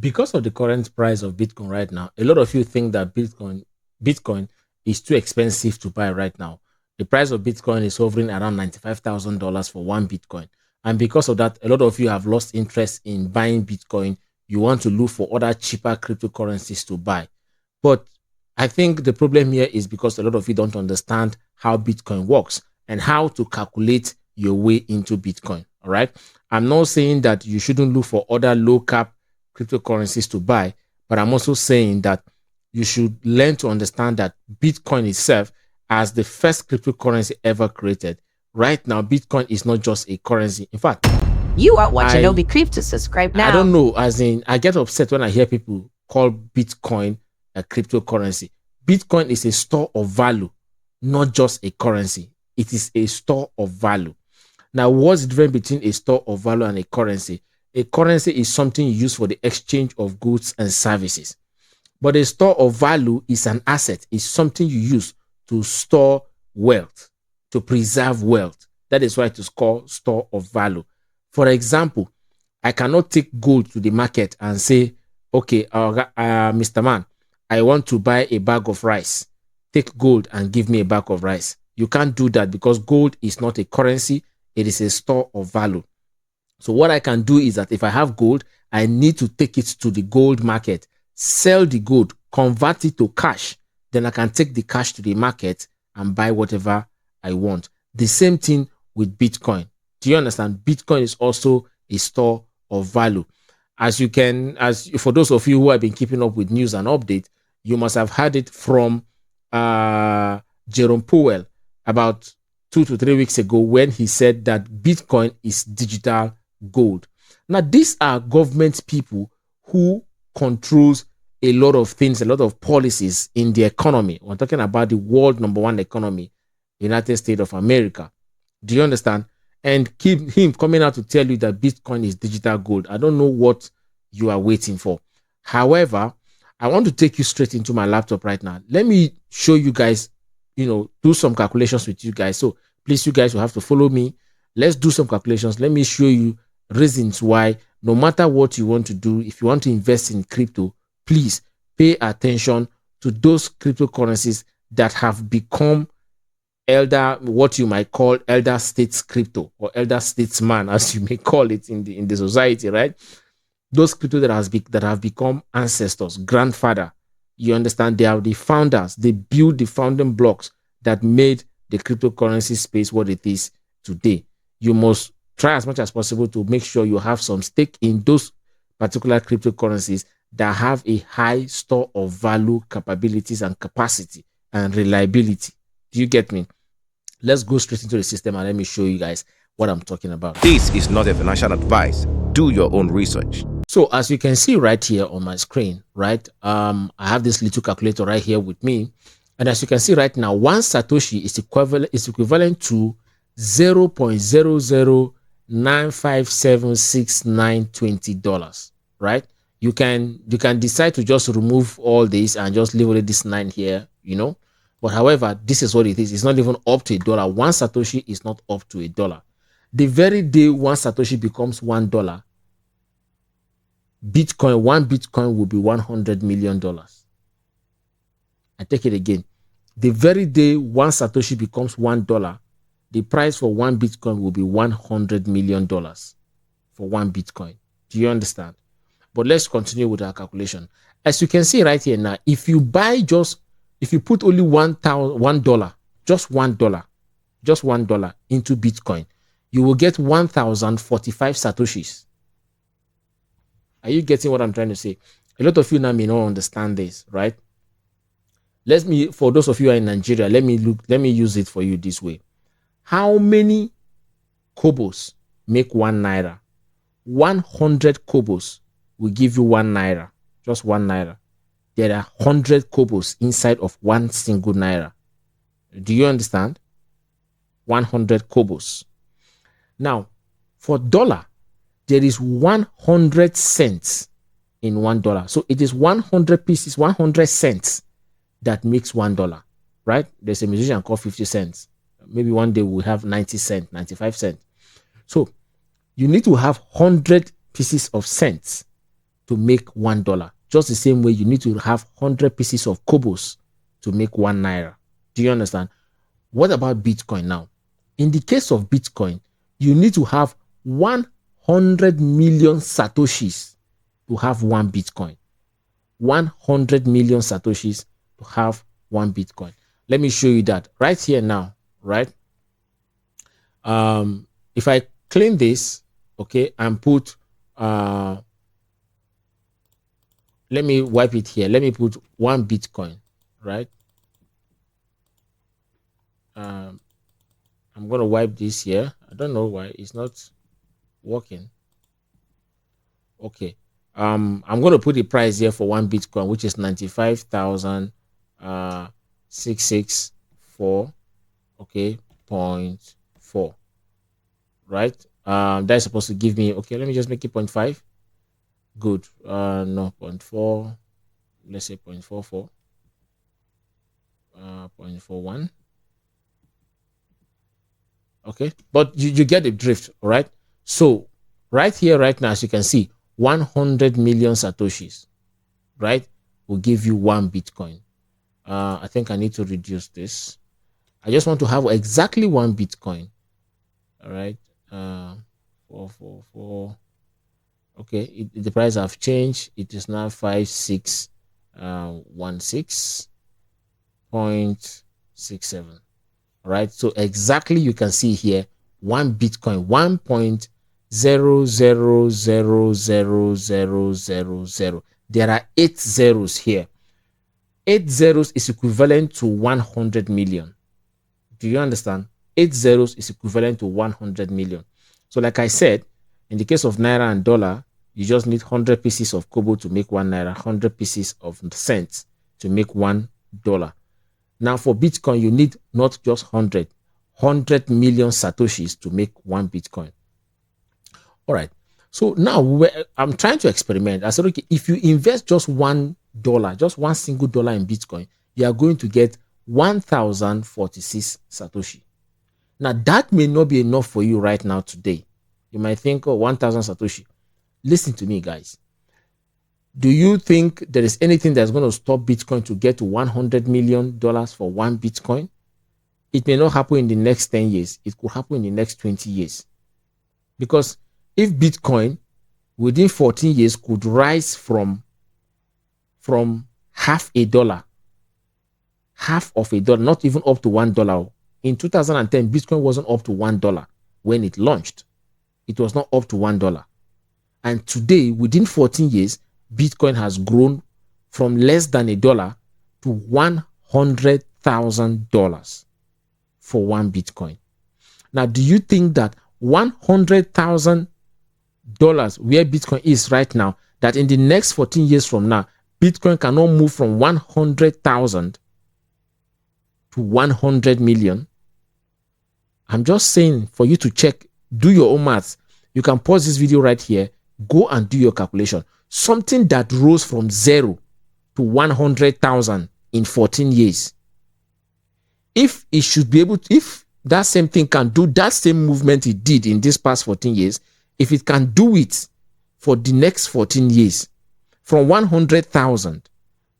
Because of the current price of Bitcoin right now, a lot of you think that Bitcoin is too expensive to buy right now. The price of Bitcoin is hovering around $95,000 for one Bitcoin. And because of that, a lot of you have lost interest in buying Bitcoin. You want to look for other cheaper cryptocurrencies to buy. But I think the problem here is because a lot of you don't understand how Bitcoin works and how to calculate your way into Bitcoin. All right. I'm not saying that you shouldn't look for other low cap cryptocurrencies to buy, but I'm also saying that you should learn to understand that Bitcoin itself, as the first cryptocurrency ever created, right now, Bitcoin is not just a currency. In fact, you are watching Obi Crypto. Subscribe now. I don't know, as in, I get upset when I hear people call Bitcoin a cryptocurrency. Bitcoin is a store of value, not just a currency. It is a store of value. Now, what's the difference between a store of value and a currency? A currency is something you use for the exchange of goods and services. But a store of value is an asset, is something you use to store wealth, to preserve wealth. That is why it is called store of value. For example, I cannot take gold to the market and say, okay, Mr. Man, I want to buy a bag of rice. Take gold and give me a bag of rice. You can't do that because gold is not a currency. It is a store of value. So what I can do is that if I have gold, I need to take it to the gold market, sell the gold, convert it to cash. Then I can take the cash to the market and buy whatever I want. The same thing with Bitcoin. Do you understand? Bitcoin is also a store of value. As for those of you who have been keeping up with news and updates, you must have heard it from Jerome Powell about 2 to 3 weeks ago when he said that Bitcoin is digital gold. Now, these are government people who controls a lot of things, a lot of policies in the economy. We're talking about the world #1 economy, United States of America. Do you understand? And keep him coming out to tell you that Bitcoin is digital gold. I don't know what you are waiting for. However, I want to take you straight into my laptop right now. Let me show you guys, do some calculations with you guys. So please, you guys will have to follow me. Let's do some calculations. Let me show you reasons why, no matter what you want to do, if you want to invest in crypto, please pay attention to those cryptocurrencies that have become what you might call elder states crypto, or elder statesman, as you may call it in the society, right? Those crypto that have become ancestors, grandfather. You understand? They are the founders. They build the founding blocks that made the cryptocurrency space what it is today. You must try as much as possible to make sure you have some stake in those particular cryptocurrencies that have a high store of value, capabilities, and capacity and reliability. Do you get me? Let's go straight into the system and let me show you guys what I'm talking about. This is not a financial advice. Do your own research. So as you can see right here on my screen, right, I have this little calculator right here with me. And as you can see right now, one Satoshi is equivalent to $0.0095766920, right? You can decide to just remove all this and just leave only this 9 here, But however, this is what it is. It's not even up to $1. One Satoshi is not up to $1. The very day one Satoshi becomes $1, one Bitcoin will be $100 million. I take it again. The very day one Satoshi becomes $1, the price for one Bitcoin will be $100 million for one Bitcoin. Do you understand? But let's continue with our calculation. As you can see right here now, if you put only $1, just $1 into Bitcoin, you will get 1,045 Satoshis. Are you getting what I'm trying to say? A lot of you now may not understand this, right? For those of you who are in Nigeria, let me use it for you this way. How many kobos make 1 naira? 100 kobos will give you 1 naira, just 1 naira. There are 100 kobos inside of 1 single naira. Do you understand? 100 kobos. Now, for dollar, there is 100 cents in $1. So it is 100 pieces, 100 cents that makes $1, right? There's a musician called 50 cents. Maybe one day we'll have 90 cents, 95 cents. So you need to have 100 pieces of cents to make $1. Just the same way you need to have 100 pieces of kobos to make 1 naira. Do you understand? What about Bitcoin now? In the case of Bitcoin, you need to have 100 million satoshis to have 1 Bitcoin. 100 million satoshis to have 1 Bitcoin. Let me show you that right here now, right? If I clean this, okay, and put, let me wipe it here. Let me put 1 Bitcoin, right? I'm going to wipe this here. I don't know why it's not working. Okay. I'm going to put the price here for 1 Bitcoin, which is 95,664, okay, 0.4, right? That's supposed to give me, okay, let me just make it 0.5. Good. No, 0.4. Let's say 0.44. 0.41. Okay, but you get the drift, all right? So right here, right now, as you can see, 100 million satoshis, right, will give you 1 Bitcoin. I think I need to reduce this. I just want to have exactly 1 Bitcoin. All right. 444. Okay, the price have changed. It is now 5616.67. All right, so exactly you can see here 1 Bitcoin, 1.00000000. There are 8 zeros here. 8 zeros is equivalent to 100 million. Do you understand? 8 zeros is equivalent to 100 million. So like I said, in the case of naira and dollar, you just need 100 pieces of kobo to make 1 naira, 100 pieces of cents to make $1. Now for Bitcoin, you need not just 100 million satoshis to make 1 Bitcoin. All right. So now I'm trying to experiment. I said, okay, if you invest just $1, just $1 single dollar in Bitcoin, you are going to get 1,046 satoshi. Now that may not be enough for you right now today. You might think, oh, 1,000 satoshi. Listen to me, guys. Do you think there is anything that's going to stop Bitcoin to get to $100 million for 1 Bitcoin? It may not happen in the next 10 years. It could happen in the next 20 years. Because if Bitcoin within 14 years could rise from half of a dollar, not even up to $1. In 2010, Bitcoin wasn't up to $1 when it launched. It was not up to $1. And today, within 14 years, Bitcoin has grown from less than $1 to $100,000 for 1 Bitcoin. Now, do you think that $100,000 where Bitcoin is right now, that in the next 14 years from now, Bitcoin cannot move from 100,000 to 100 million? I'm just saying for you to check, do your own maths. You can pause this video right here, go and do your calculation. Something that rose from 0 to 100,000 in 14 years. If it should be able to, if that same thing can do that same movement it did in this past 14 years, if it can do it for the next 14 years, from 100,000,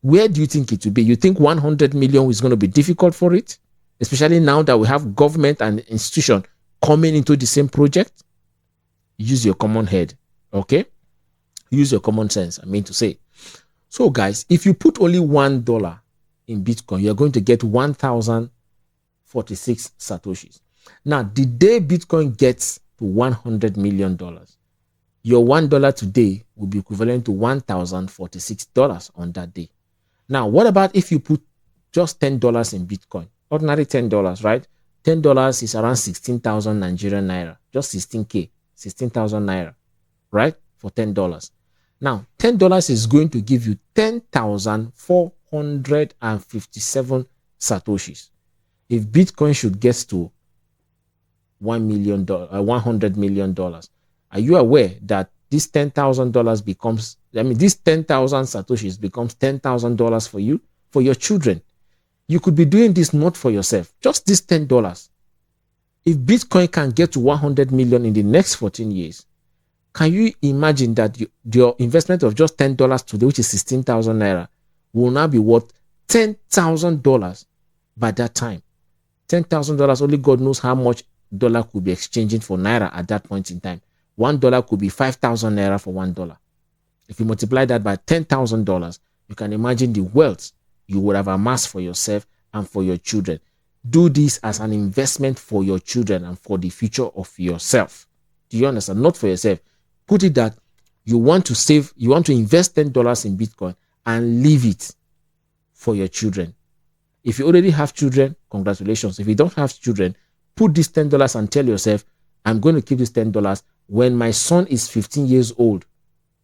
where do you think it will be? You think 100 million is going to be difficult for it? Especially now that we have government and institution coming into the same project? Use your common head, okay? Use your common sense, I mean to say. So guys, if you put only $1 in Bitcoin, you're going to get 1,046 satoshis. Now, the day Bitcoin gets to $100 million, your $1 today will be equivalent to $1,046 on that day. Now, what about if you put just $10 in Bitcoin? Ordinary $10, right? $10 is around 16,000 Nigerian naira, just 16K, 16,000 naira, right? For $10. Now, $10 is going to give you 10,457 satoshis. If Bitcoin should get to $100 million, are you aware that this $10,000 becomes, this 10,000 satoshis becomes $10,000 for you, for your children? You could be doing this not for yourself, just this $10. If Bitcoin can get to 100 million in the next 14 years, Can you imagine that your investment of just $10 today, which is 16,000 naira, will now be worth $10,000 by that time? $10,000, only God knows how much dollar could be exchanging for naira at that point in time. $1 could be 5,000 naira for $1. If you multiply that by $10,000, you can imagine the wealth you would have amassed for yourself and for your children. Do this as an investment for your children and for the future of yourself. Do you understand? Not for yourself. Put it that you want to save, you want to invest $10 in Bitcoin and leave it for your children. If you already have children, congratulations. If you don't have children, put this $10 and tell yourself, I'm going to keep this $10. When my son is 15 years old,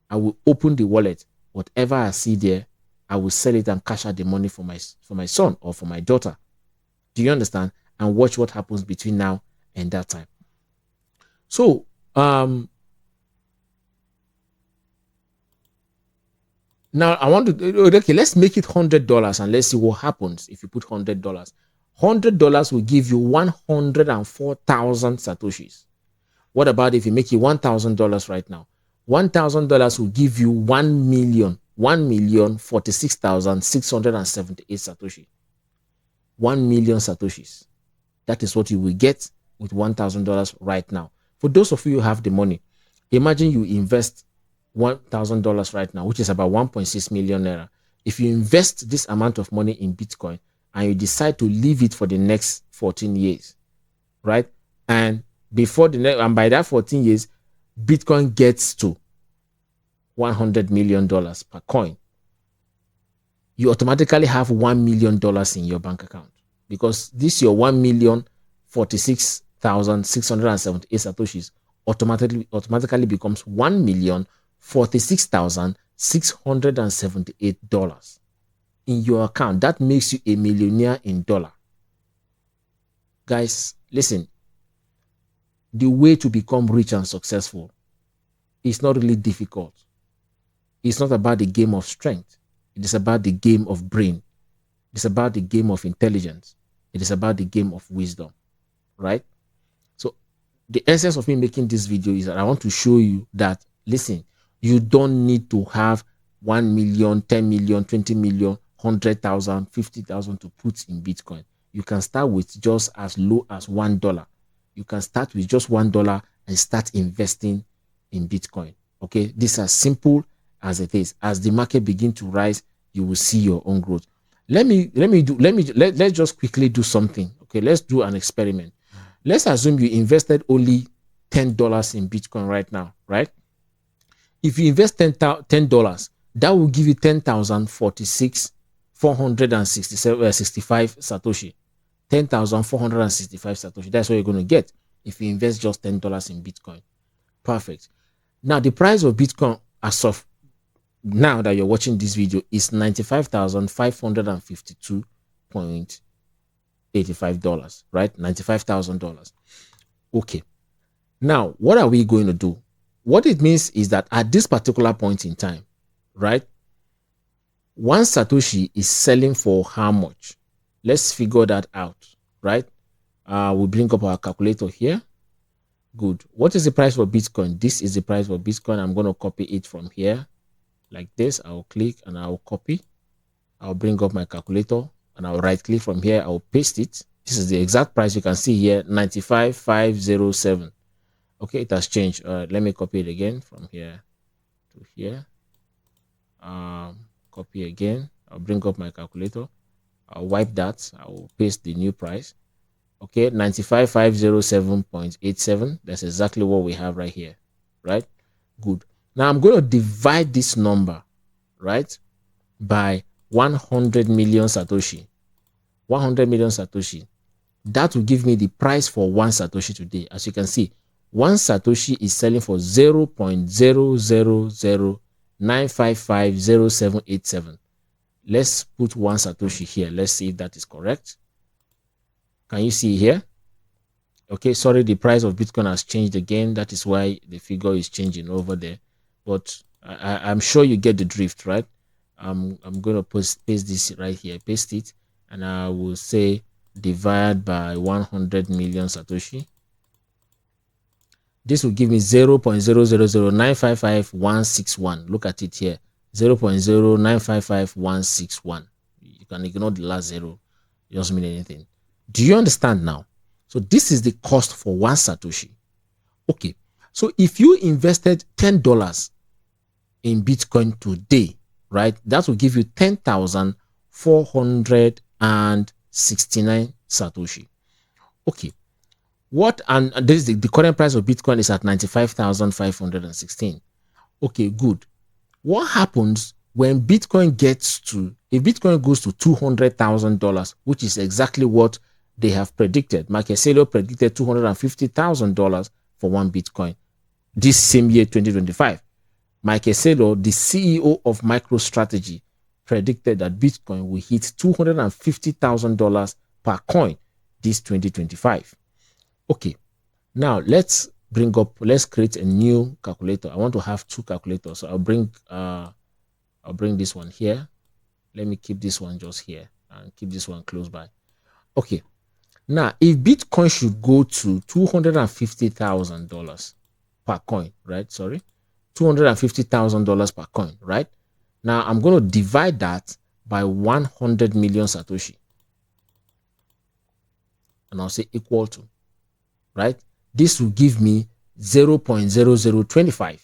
I will open the wallet. Whatever I see there, I will sell it and cash out the money for my son or for my daughter. Do you understand? And watch what happens between now and that time. So, now I want to, okay, let's make it $100 and let's see what happens if you put $100. $100 will give you 104,000 satoshis. What about if you make it $1,000 right now? $1,000 will give you 1,046,678 satoshi. 1 million satoshis. That is what you will get with $1,000 right now. For those of you who have the money, imagine you invest $1,000 right now, which is about 1.6 million naira. If you invest this amount of money in Bitcoin and you decide to leave it for the next 14 years, right? And before the next, and by that 14 years, Bitcoin gets to $100 million per coin, you automatically have $1 million in your bank account, because this your 1,046,678 satoshis automatically becomes $1,046,678 in your account. That makes you a millionaire in dollar. Guys, listen, the way to become rich and successful is not really difficult. It's not about the game of strength. It is about the game of brain. It's about the game of intelligence. It is about the game of wisdom, right? So the essence of me making this video is that I want to show you that, listen, you don't need to have 1 million, 10 million, 20 million, 100,000, 50,000 to put in Bitcoin. You can start with just as low as $1. You can start with just $1 and start investing in Bitcoin. Okay, this is as simple as it is. As the market begin to rise, you will see your own growth. Let's just quickly do something. Okay, let's do an experiment. Let's assume you invested only $10 in Bitcoin right now, right? If you invest $10, that will give you 10,046,465 satoshi. 10,465 satoshi. That's what you're going to get if you invest just $10 in Bitcoin. Perfect. Now the price of Bitcoin as of now that you're watching this video is $95,552.85, right? $95,000. Okay. Now, what are we going to do? What it means is that at this particular point in time, right, one satoshi is selling for how much? Let's figure that out, right? We'll bring up our calculator here. Good. What is the price for Bitcoin? This is the price for Bitcoin. I'm going to copy it from here like this. I'll click and I'll copy. I'll bring up my calculator and I'll right click from here. I'll paste it. This is the exact price. You can see here, 95,507. Okay, it has changed. Let me copy it again from here to here. Copy again. I'll bring up my calculator. I'll wipe that. I'll paste the new price. Okay, 95,507.87. That's exactly what we have right here, right? Good. Now I'm going to divide this number, right, by 100 million satoshi. 100 million satoshi. That will give me the price for one satoshi today. As you can see, one satoshi is selling for 0.0009550,787. Let's put one satoshi here. Let's see if that is correct. Can you see here? Okay, sorry, the price of Bitcoin has changed again. That is why the figure is changing over there. But I'm sure you get the drift, right? I'm going to paste this right here. Paste it. And I will say divide by 100 million satoshi. This will give me 0.000955161. Look at it here. 0.0955161. You can ignore the last zero. It doesn't mean anything. Do you understand now? So this is the cost for one Satoshi. Okay. So if you invested $10 in Bitcoin today, right, that will give you 10,469 Satoshi. Okay. What, and this is the current price of Bitcoin is at 95,516. Okay, good. What happens when Bitcoin gets to, if Bitcoin goes to $200,000, which is exactly what they have predicted? Marqueselo predicted $250,000 for one Bitcoin this same year, 2025. Marqueselo, the CEO of MicroStrategy, predicted that Bitcoin will hit $250,000 per coin this 2025. Okay, now let's create a new calculator. I want to have two calculators. So I'll bring this one here. Let me keep this one just here and keep this one close by. Okay, now if Bitcoin should go to $250,000 per coin, right? Sorry, $250,000 per coin, right? Now I'm going to divide that by 100 million Satoshi, and I'll say equal to, right? This will give me 0.0025.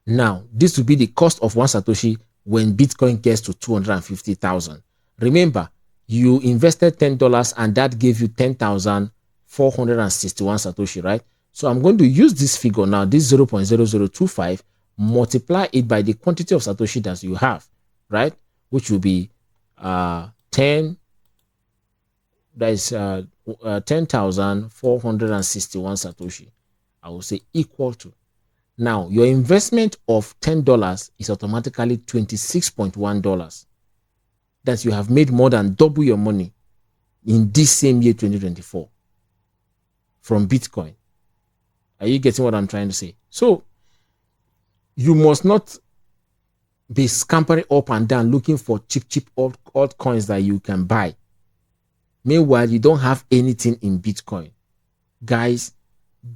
Now, this will be the cost of one Satoshi when Bitcoin gets to 250,000. Remember, you invested $10 and that gave you 10,461 Satoshi, right? So I'm going to use this figure now, this 0.0025, multiply it by the quantity of Satoshi that you have, right? Which will be 10, that is 10,461 Satoshi. I will say equal to. Now, your investment of $10 is automatically $26.1. That you have made more than double your money in this same year, 2024, from Bitcoin. Are you getting what I'm trying to say? So, you must not be scampering up and down looking for cheap altcoins that you can buy. Meanwhile, you don't have anything in Bitcoin. Guys,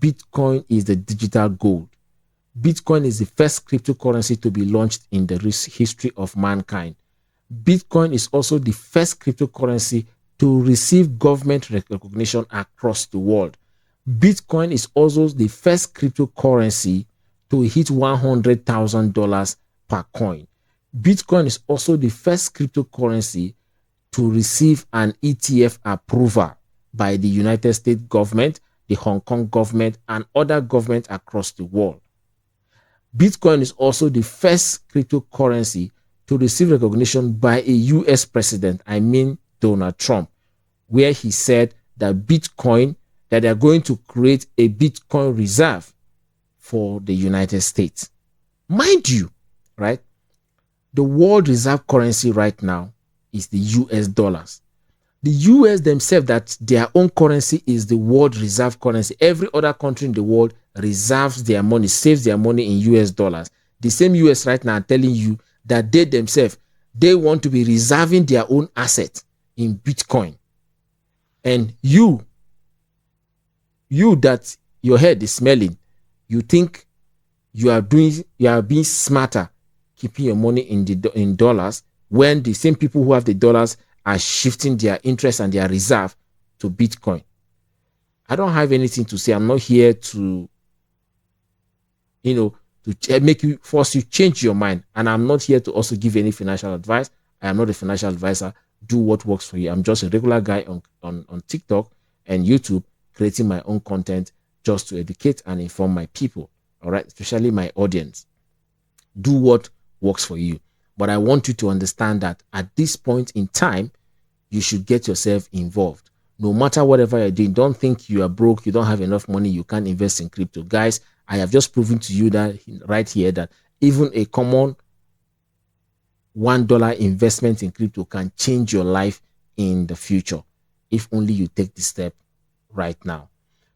Bitcoin is the digital gold. Bitcoin is the first cryptocurrency to be launched in the history of mankind. Bitcoin is also the first cryptocurrency to receive government recognition across the world. Bitcoin is also the first cryptocurrency to hit $100,000 per coin. Bitcoin is also the first cryptocurrency to receive an ETF approval by the United States government, the Hong Kong government, and other governments across the world. Bitcoin is also the first cryptocurrency to receive recognition by a US president, I mean Donald Trump, where he said that that they are going to create a Bitcoin reserve for the United States. Mind you, right, the world reserve currency right now is the US dollars. The US themselves, that their own currency is the world reserve currency. Every other country in the world reserves their money, saves their money in US dollars. The same US right now are telling you that they themselves, they want to be reserving their own asset in Bitcoin. And you that your head is smelling, you think you are being smarter keeping your money in dollars, when the same people who have the dollars are shifting their interest and their reserve to Bitcoin. I don't have anything to say. I'm not here to, to force you change your mind. And I'm not here to also give any financial advice. I am not a financial advisor. Do what works for you. I'm just a regular guy on TikTok and YouTube, creating my own content just to educate and inform my people. All right, especially my audience. Do what works for you. But I want you to understand that at this point in time, you should get yourself involved. No matter whatever you're doing, don't think you are broke, you don't have enough money, you can't invest in crypto. Guys, I have just proven to you that right here that even a common $1 investment in crypto can change your life in the future if only you take the step right now.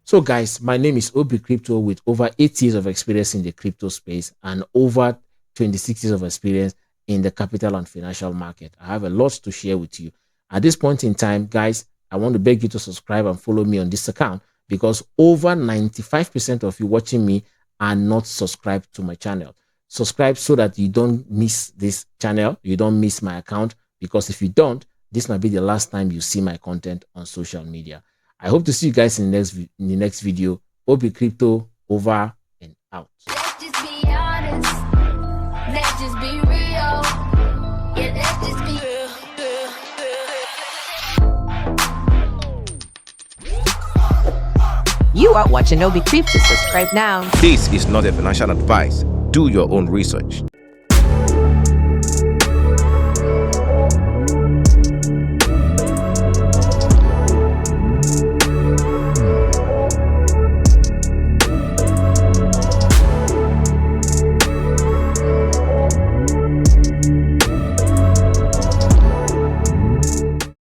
So guys, my name is Obi Crypto with over 8 years of experience in the crypto space and over 26 years of experience in the capital and financial market. I have a lot to share with you. At this point in time, guys, I want to beg you to subscribe and follow me on this account, because over 95% of you watching me are not subscribed to my channel. Subscribe so that you don't miss this channel, you don't miss my account, because if you don't, this might be the last time you see my content on social media. I hope to see you guys in the next video. Obi Crypto over and out. Let's just be honest. Let's just be real. Yeah, let's just be real. You are watching Obi Crypto. Subscribe now. This is not a financial advice. Do your own research.